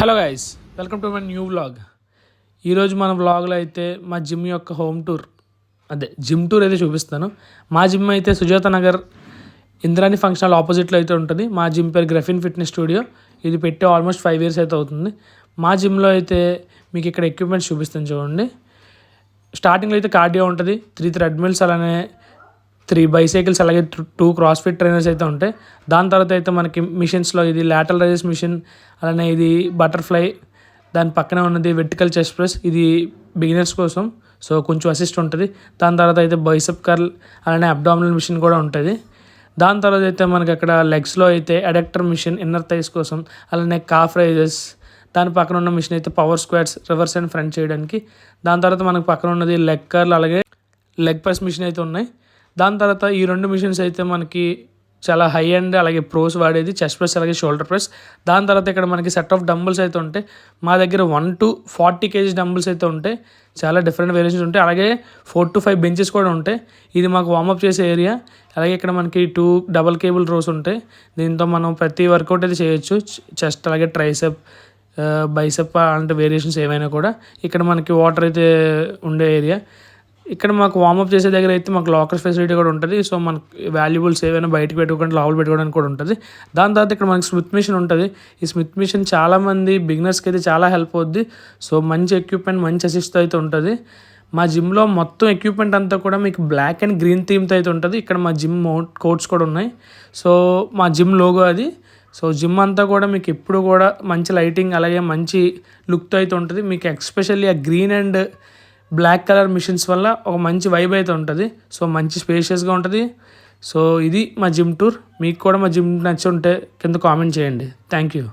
Hello guys, welcome to my new vlog. ఈరోజు మన వ్లాగ్లో అయితే మా జిమ్ యొక్క హోమ్ టూర్, జిమ్ టూర్ అయితే చూపిస్తాను. మా జిమ్ అయితే సుజాత నగర్ ఇంద్రాణి ఫంక్షన్ హాల్ ఆపోజిట్లో అయితే ఉంటుంది. మా జిమ్ పేరు గ్రఫిన్ ఫిట్నెస్ స్టూడియో. ఇది పెట్టి ఆల్మోస్ట్ 5 years అయితే అవుతుంది. మా జిమ్లో అయితే మీకు ఇక్కడ ఎక్విప్మెంట్స్ చూపిస్తాను చూడండి. స్టార్టింగ్లో అయితే కార్డియో ఉంటుంది, 3 treadmills, అలానే 3 bicycles, అలాగే 2 CrossFit ట్రైనర్స్ అయితే ఉంటాయి. దాని తర్వాత అయితే మనకి మిషన్స్లో ఇది లాటరల్ రైజెస్ మిషన్, అలానే ఇది బటర్ఫ్లై, దాని పక్కనే ఉన్నది వెర్టికల్ చెస్ట్ ప్రెస్, ఇది బిగినర్స్ కోసం, సో కొంచెం అసిస్ట్ ఉంటుంది. దాని తర్వాత అయితే బైసెప్ కర్ల్, అలానే అబ్డామినల్ మిషన్ కూడా ఉంటుంది. దాని తర్వాత అయితే మనకి అక్కడ లెగ్స్లో అయితే అడక్టర్ మిషన్ ఇన్నర్ థైస్ కోసం, అలానే కాఫ్ రైజెస్, దాని పక్కన ఉన్న మిషన్ అయితే power squats reverse and front చేయడానికి. దాని తర్వాత మనకు పక్కన ఉన్నది లెగ్ కర్ల్, అలాగే లెగ్ ప్రెస్ మిషన్ అయితే ఉన్నాయి. దాని తర్వాత ఈ 2 మిషన్స్ అయితే మనకి చాలా హై అండ్ అలాగే ప్రోస్ వాడేది చెస్ట్ ప్రెస్, అలాగే షోల్డర్ ప్రెస్. దాని తర్వాత ఇక్కడ మనకి సెట్ ఆఫ్ డంబుల్స్ అయితే ఉంటాయి. మా దగ్గర 1 to 40 kg డంబుల్స్ అయితే ఉంటాయి. చాలా డిఫరెంట్ వేరియేషన్స్ ఉంటాయి. అలాగే 4 to 5 బెంచెస్ కూడా ఉంటాయి. ఇది మాకు వార్మప్ చేసే ఏరియా. అలాగే ఇక్కడ మనకి 2 డబల్ కేబుల్ రోస్ ఉంటాయి. దీంతో మనం ప్రతి వర్కౌట్ అయితే చేయొచ్చు. చెస్ట్, అలాగే ట్రైసెప్, బైసెప్ అలాంటి వేరియేషన్స్ ఏమైనా కూడా. ఇక్కడ మనకి వాటర్ అయితే ఉండే ఏరియా. ఇక్కడ మాకు వార్మప్ చేసే దగ్గర అయితే మాకు లాకర్స్ ఫెసిలిటీ కూడా ఉంటుంది. సో మనకి వాల్యుబుల్స్ ఏవైనా బయటకు పెట్టుకోకుండా లోపల పెట్టుకోవడానికి కూడా ఉంటుంది. దాని తర్వాత ఇక్కడ మనకి స్మిత్ మిషన్ ఉంటుంది. ఈ స్మిత్ మిషన్ చాలామంది బిగినర్స్కి అయితే చాలా హెల్ప్ అవుద్ది. సో మంచి ఎక్విప్మెంట్, మంచి అసిస్ట్ అయితే ఉంటుంది. మా జిమ్లో మొత్తం ఎక్విప్మెంట్ అంతా కూడా మీకు బ్లాక్ అండ్ గ్రీన్ థీమ్తో అయితే ఉంటుంది. ఇక్కడ మా జిమ్ కోట్స్ కూడా ఉన్నాయి. సో మా జిమ్ లోగో అది. సో జిమ్ అంతా కూడా మీకు ఎప్పుడు కూడా మంచి లైటింగ్, అలాగే మంచి లుక్తో అయితే ఉంటుంది. మీకు ఎస్పెషల్లీ ఆ green and black colour missions వల్ల ఒక మంచి వైబ్ అయితే ఉంటుంది. సో మంచి స్పేషియస్గా ఉంటుంది. సో ఇది మా జిమ్ టూర్. మీకు కూడా మా జిమ్ నచ్చి ఉంటే కింద కామెంట్ చేయండి. Thank you.